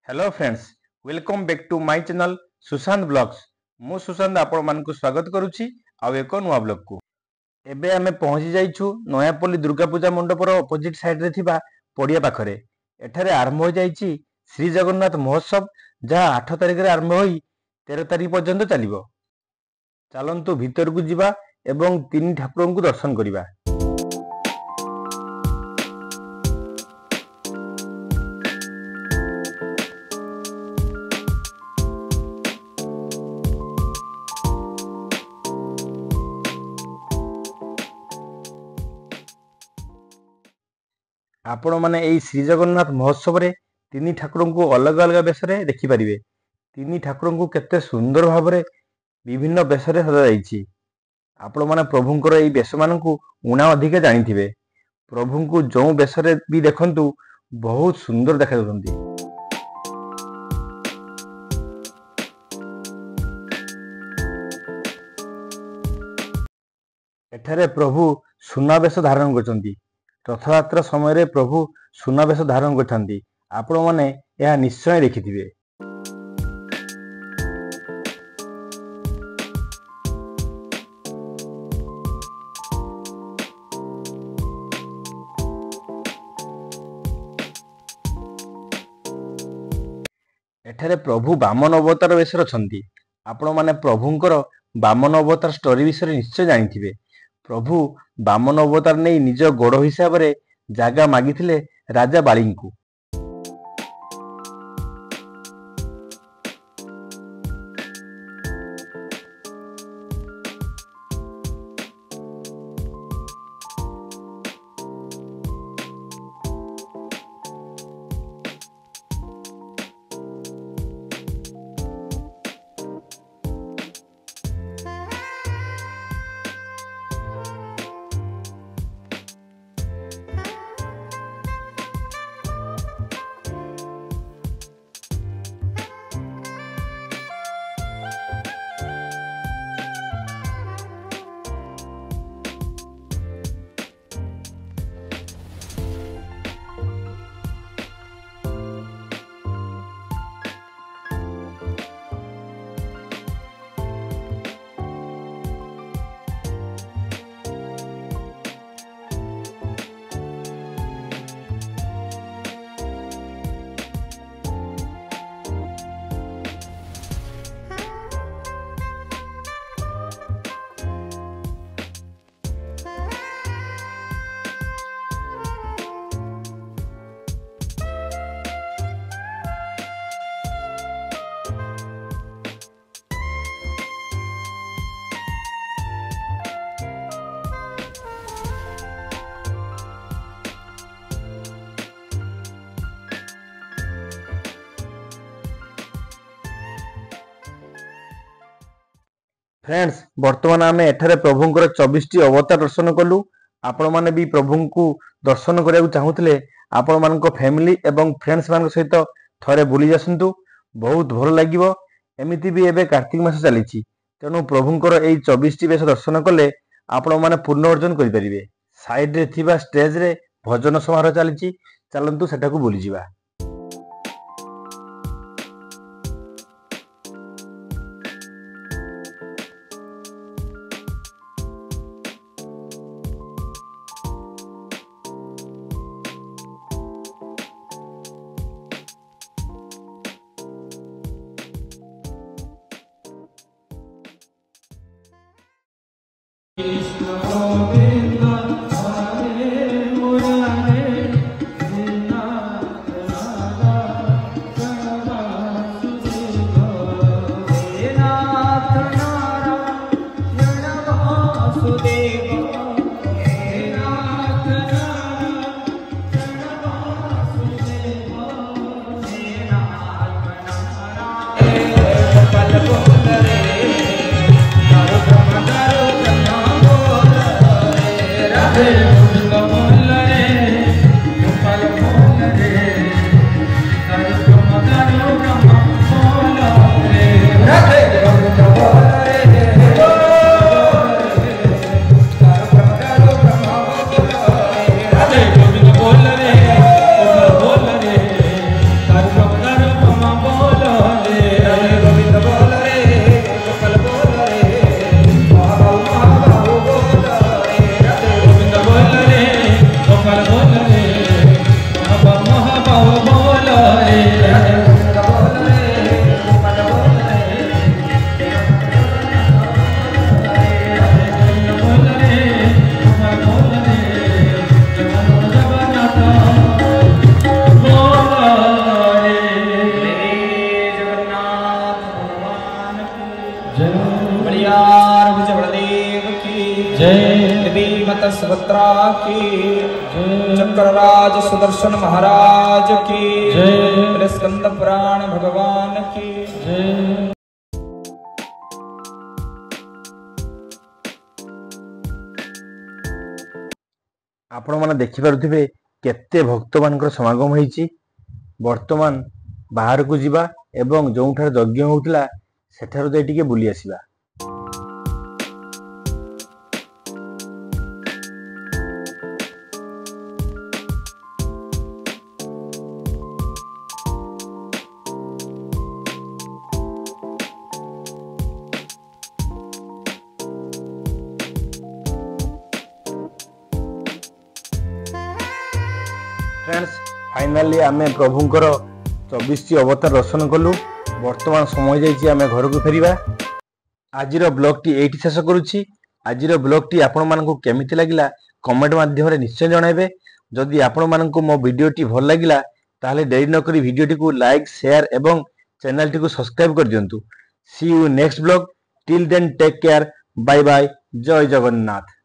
Hello friends, welcome back to my channel Sushant blogs. मु सुशांत आपण मानकु स्वागत करूची आ एक नुआ ब्लॉग को। एबे आमे पहुंची जाइछु नयापल्ली दुर्गा पूजा मंडपर अपोजिट साइड रे थिबा पड़िया पाखरे। एठारे आरंभ हो जाइछि श्री जगन्नाथ महोत्सव, जहाँ 8 तारिख रे आरंभ होई 13 तारिख पर्यंत चलिबो। चलंतु भीतर को जिबा एवं तीन ठाकुरन को दर्शन करिबा। आपण माने एई श्री जगन्नाथ महोत्सव रे तीन ठाकुरन को अलग अलग बेश रे देखि परिबे। तीन ठाकुरन को केते सुंदर भाव रे विभिन्न बेश रे सजा जाइछि। आपण माने प्रभुंकर एई बेश मान को उणा अधिक जानिथिबे। प्रभु को जो बेश रे भी देखंतु बहुत सुंदर देखा जाउछन्ति। एठारे प्रभु सुनावेश धारण करछन्ति। रथयात्रा समय प्रभु सुनावेश धारण करथांती। आपण माने यह निश्चय देखिथिबे। एठारे प्रभु वामन अवतार बेश रछन्ती। आपण माने प्रभुंकर वामन अवतार स्टोरी विषय निश्चय जानिथिबे। प्रभु वामन अवतार नहीं निज गोड़ हिसाब रे जागा मागिथिले राजा बाली को। फ्रेंड्स, वर्तमान आमे एठारे प्रभुंकर 24 अवतार दर्शन कलु। आपण माने भी प्रभु को दर्शन करिया चाहूतिले आपण मानको फैमिली एवं फ्रेंड्स मान सहित थरे बुली जासंतु। बहुत भल लागिवो। एमिति भी एबे कार्तिक मास चलीछि, तेनु प्रभुंकर एई 24 बेश दर्शन कले आपण माने पूर्ण अर्जन करि परिबे। साइड रे थिबा स्टेज रे भजन समारोह चलीछि। चलंतु सेटा को बुली जिबा। माता सुभद्रा की, चक्रराज सुदर्शन महाराज की, स्कंद पुराण भगवान की। आपण माने देखि पारुथिबे केते भक्त मानकर समागम होईची। वर्तमान बाहर को जिबा एवं जोंठार यज्ञ होउतला सेठारु जाई टिके बुली आसीबा। फ्रेंड्स फाइनाली आमे प्रभुंकर 24 अवतार दर्शन कलु। वर्तमान समय जाइए आमे घर को फेरिबा। आजिर ब्लॉग टी एठी शेष करूची। आजिर ब्लॉग टी आपण मानकु केमिति लागिला कमेंट माध्यम रे निश्चय जणाइबे। जदि आपण मानकु मो वीडियो टी भल लागिला ताहले देरी न करी वीडियो टी को लाइक शेयर एवं चैनल टी को सब्सक्राइब कर दियंतु। See you next vlog. Till then take care. Bye bye. जय जगन्नाथ।